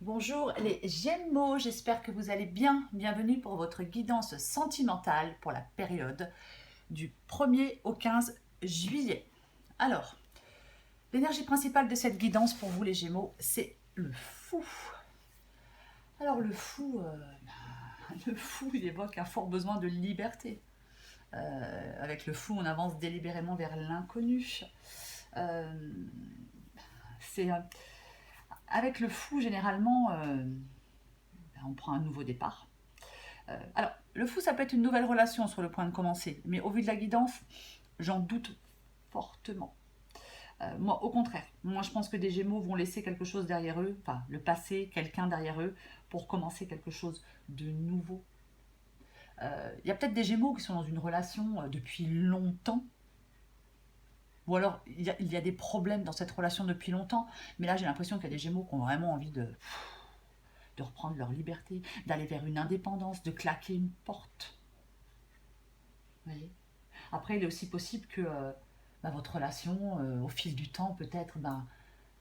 Bonjour les Gémeaux, j'espère que vous allez bien. Bienvenue pour votre guidance sentimentale pour la période du 1er au 15 juillet. Alors, l'énergie principale de cette guidance pour vous les Gémeaux, c'est le fou. Alors le fou, il évoque un fort besoin de liberté. Avec le fou, on avance délibérément vers l'inconnu. Euh, c'est avec le fou, généralement, on prend un nouveau départ. Alors, le fou, ça peut être une nouvelle relation sur le point de commencer, mais au vu de la guidance, j'en doute fortement. Moi, au contraire, moi je pense que des Gémeaux vont laisser quelque chose derrière eux, enfin le passé, quelqu'un derrière eux, pour commencer quelque chose de nouveau. Il y a peut-être des Gémeaux qui sont dans une relation depuis longtemps, ou alors il y a des problèmes dans cette relation depuis longtemps, mais là j'ai l'impression qu'il y a des Gémeaux qui ont vraiment envie de reprendre leur liberté, d'aller vers une indépendance, de claquer une porte. Vous voyez. Après, il est aussi possible que votre relation, au fil du temps, peut-être,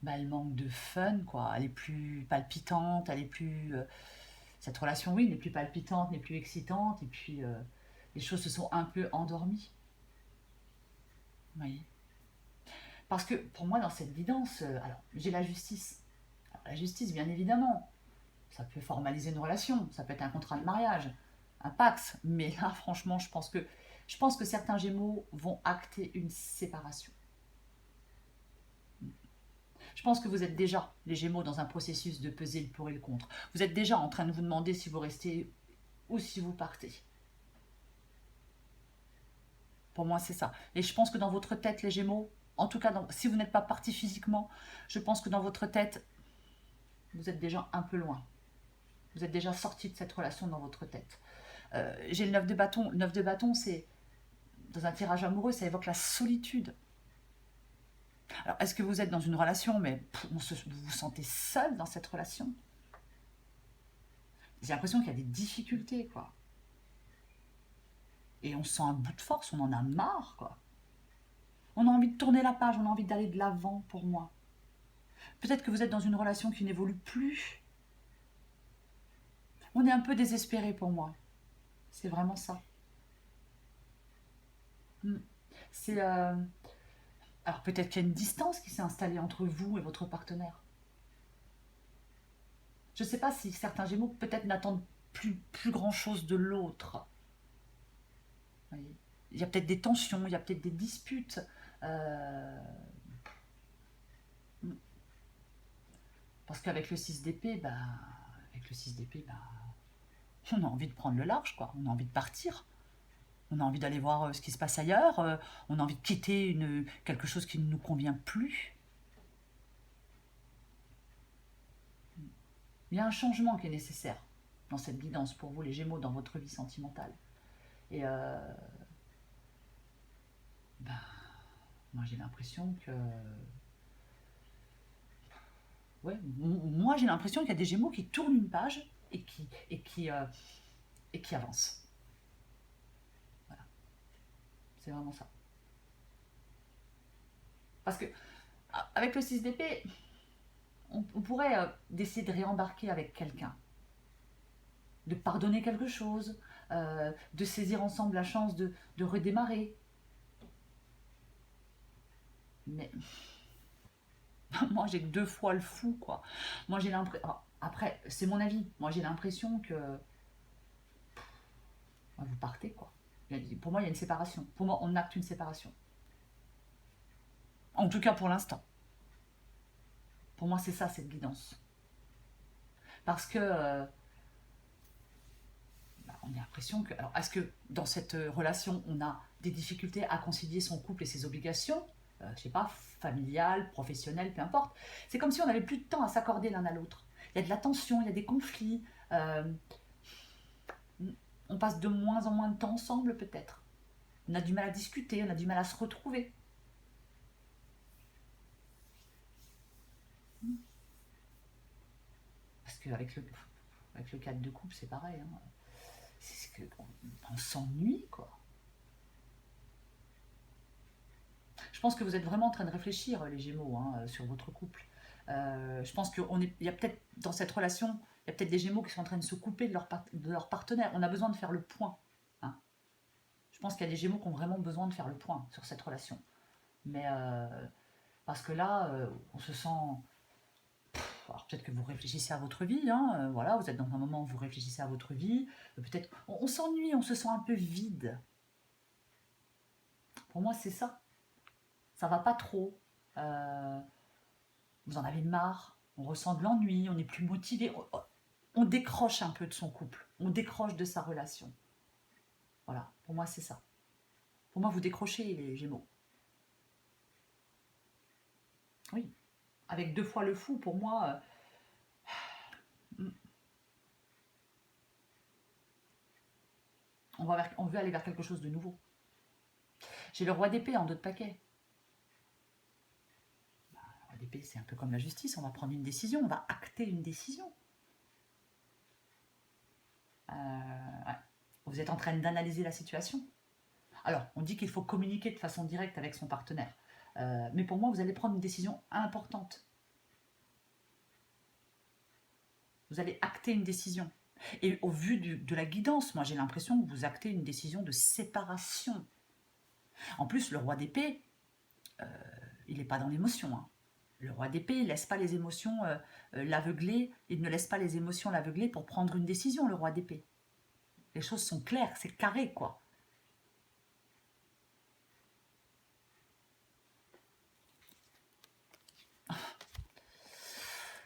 elle manque de fun, quoi. Elle est plus palpitante, elle est plus... cette relation, oui, n'est plus palpitante, n'est plus excitante, et puis les choses se sont un peu endormies. Vous voyez. Parce que pour moi, dans cette guidance, alors, j'ai la justice. Alors, la justice, bien évidemment, ça peut formaliser une relation, ça peut être un contrat de mariage, un pax, mais là, franchement, je pense que certains Gémeaux vont acter une séparation. Je pense que vous êtes déjà, les Gémeaux, dans un processus de peser le pour et le contre. Vous êtes déjà en train de vous demander si vous restez ou si vous partez. Pour moi, c'est ça. Et je pense que dans votre tête, les Gémeaux, en tout cas, si vous n'êtes pas parti physiquement, je pense que dans votre tête, vous êtes déjà un peu loin. Vous êtes déjà sorti de cette relation dans votre tête. J'ai le 9 de bâton. Le 9 de bâton, c'est dans un tirage amoureux, ça évoque la solitude. Alors, est-ce que vous êtes dans une relation, mais vous vous sentez seul dans cette relation? J'ai l'impression qu'il y a des difficultés, quoi. Et on sent un bout de force, on en a marre, quoi. On a envie de tourner la page, on a envie d'aller de l'avant pour moi. Peut-être que vous êtes dans une relation qui n'évolue plus. On est un peu désespéré pour moi. C'est vraiment ça. Hmm. C'est alors peut-être qu'il y a une distance qui s'est installée entre vous et votre partenaire. Je ne sais pas si certains Gémeaux peut-être n'attendent plus grand-chose de l'autre. Vous voyez. Il y a peut-être des tensions, il y a peut-être des disputes. Euh, Parce qu'avec le 6 d'épée, avec le 6 d'épée, on a envie de prendre le large, quoi. On a envie de partir. On a envie d'aller voir ce qui se passe ailleurs. On a envie de quitter quelque chose qui ne nous convient plus. Il y a un changement qui est nécessaire dans cette guidance pour vous, les Gémeaux, dans votre vie sentimentale. Et ben, moi, j'ai l'impression que... Ouais, moi, j'ai l'impression qu'il y a des Gémeaux qui tournent une page et qui avancent. Voilà, c'est vraiment ça. Parce que avec le 6 d'épée, on pourrait décider de réembarquer avec quelqu'un, de pardonner quelque chose, de saisir ensemble la chance de redémarrer. Mais moi, j'ai que deux fois le fou, quoi. Moi, j'ai l'impression... Après, c'est mon avis. Moi, j'ai l'impression que vous partez, quoi. Pour moi, il y a une séparation. Pour moi, on acte une séparation. En tout cas, pour l'instant. Pour moi, c'est ça, cette guidance. Parce que on a l'impression que... Alors, est-ce que dans cette relation, on a des difficultés à concilier son couple et ses obligations, je sais pas, familiales, professionnelles, peu importe. C'est comme si on n'avait plus de temps à s'accorder l'un à l'autre. Il y a de la tension, il y a des conflits. On passe de moins en moins de temps ensemble, peut-être. On a du mal à discuter, on a du mal à se retrouver. Parce qu'avec avec le cadre de couple, c'est pareil. Hein. C'est que on s'ennuie, quoi. Je pense que vous êtes vraiment en train de réfléchir, les Gémeaux, hein, sur votre couple. Je pense qu'il y a peut-être dans cette relation, il y a peut-être des Gémeaux qui sont en train de se couper de leur partenaire. On a besoin de faire le point. Hein. Je pense qu'il y a des Gémeaux qui ont vraiment besoin de faire le point sur cette relation. Mais parce que là, on se sent... Alors peut-être que vous réfléchissez à votre vie, hein, voilà, vous êtes dans un moment où vous réfléchissez à votre vie, peut-être on s'ennuie, on se sent un peu vide. Pour moi, c'est ça. Ça va pas trop. Vous en avez marre, on ressent de l'ennui, on est plus motivé, on décroche un peu de son couple, on décroche de sa relation. Voilà, pour moi, c'est ça. Pour moi, vous décrochez les Gémeaux. Oui, avec 2 fois le fou, pour moi... on veut aller vers quelque chose de nouveau. J'ai le roi d'épée en dos de paquet. Le roi d'épée, c'est un peu comme la justice, on va prendre une décision, on va acter une décision. Ouais. Vous êtes en train d'analyser la situation. Alors, on dit qu'il faut communiquer de façon directe avec son partenaire. Mais pour moi, vous allez prendre une décision importante. Vous allez acter une décision. Et au vu de la guidance, moi j'ai l'impression que vous actez une décision de séparation. En plus, le roi d'épée, il n'est pas dans l'émotion. Hein. Le roi d'épée, il ne laisse pas les émotions l'aveugler. Il ne laisse pas les émotions l'aveugler pour prendre une décision, le roi d'épée. Les choses sont claires, c'est carré, quoi.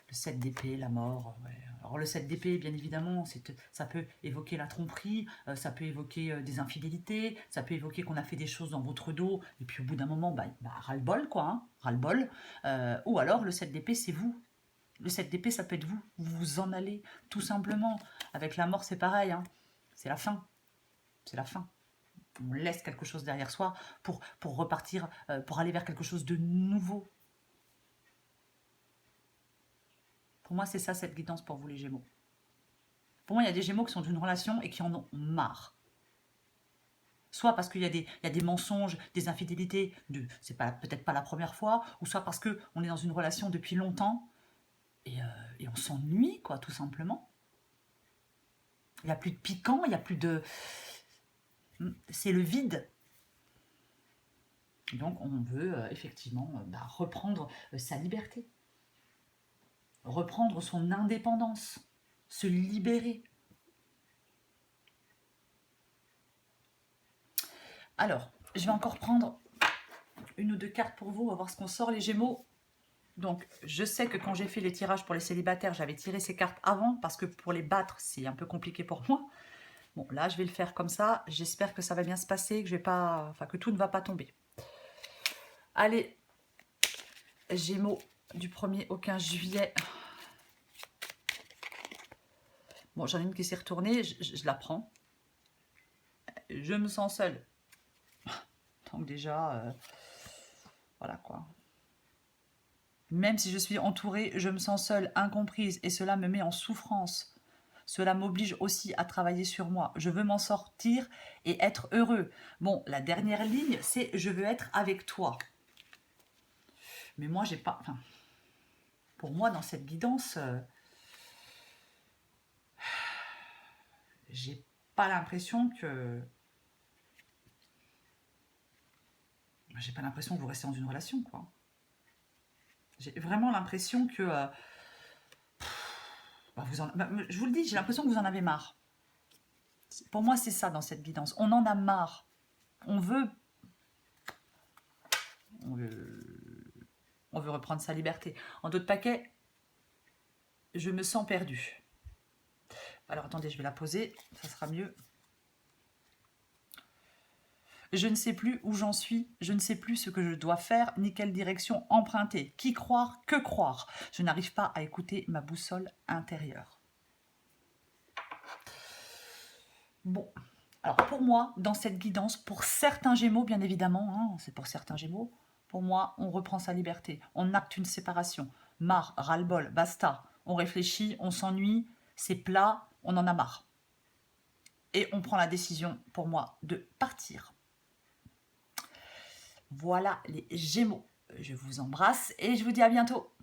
Le 7 d'épée, la mort. Ouais. Alors le 7 d'épée, bien évidemment, ça peut évoquer la tromperie, ça peut évoquer des infidélités, ça peut évoquer qu'on a fait des choses dans votre dos, et puis au bout d'un moment, ras-le-bol, quoi, hein, ras-le-bol. Ou alors le 7 d'épée, c'est vous. Le 7 d'épée, ça peut être vous. Vous vous en allez, tout simplement. Avec la mort, c'est pareil. Hein. C'est la fin. C'est la fin. On laisse quelque chose derrière soi pour repartir, pour aller vers quelque chose de nouveau. Pour moi, c'est ça, cette guidance pour vous, les Gémeaux. Pour moi, il y a des Gémeaux qui sont d'une relation et qui en ont marre. Soit parce qu'il y a des mensonges, des infidélités, c'est peut-être pas la première fois, ou soit parce qu'on est dans une relation depuis longtemps et on s'ennuie, quoi, tout simplement. Il n'y a plus de piquant, il n'y a plus de... C'est le vide. Donc, on veut effectivement reprendre sa liberté. Reprendre son indépendance. Se libérer. Alors, je vais encore prendre 1 ou 2 cartes pour vous. On va voir ce qu'on sort, les Gémeaux. Donc, je sais que quand j'ai fait les tirages pour les célibataires, j'avais tiré ces cartes avant parce que pour les battre, c'est un peu compliqué pour moi. Bon, là, je vais le faire comme ça. J'espère que ça va bien se passer, que tout ne va pas tomber. Allez, Gémeaux, du 1er au 15 juillet. Bon, j'en ai une qui s'est retournée, je la prends. Je me sens seule. Donc déjà, voilà quoi. Même si je suis entourée, je me sens seule, incomprise, et cela me met en souffrance. Cela m'oblige aussi à travailler sur moi. Je veux m'en sortir et être heureux. Bon, la dernière ligne, c'est « je veux être avec toi ». Mais moi, j'ai pas... Enfin, pour moi, dans cette guidance, j'ai pas l'impression que... J'ai pas l'impression que vous restez dans une relation, quoi. J'ai vraiment l'impression que... je vous le dis, j'ai l'impression que vous en avez marre. Pour moi, c'est ça dans cette guidance. On en a marre. On veut reprendre sa liberté. En d'autres paquets, je me sens perdue. Alors, attendez, je vais la poser. Ça sera mieux. Je ne sais plus où j'en suis, je ne sais plus ce que je dois faire, ni quelle direction emprunter. Qui croire, que croire. Je n'arrive pas à écouter ma boussole intérieure. Bon, alors pour moi, dans cette guidance, pour certains Gémeaux, bien évidemment, hein, c'est pour certains Gémeaux, pour moi, on reprend sa liberté, on acte une séparation. Marre, ras-le-bol, basta. On réfléchit, on s'ennuie, c'est plat, on en a marre. Et on prend la décision, pour moi, de partir. Voilà les Gémeaux. Je vous embrasse et je vous dis à bientôt.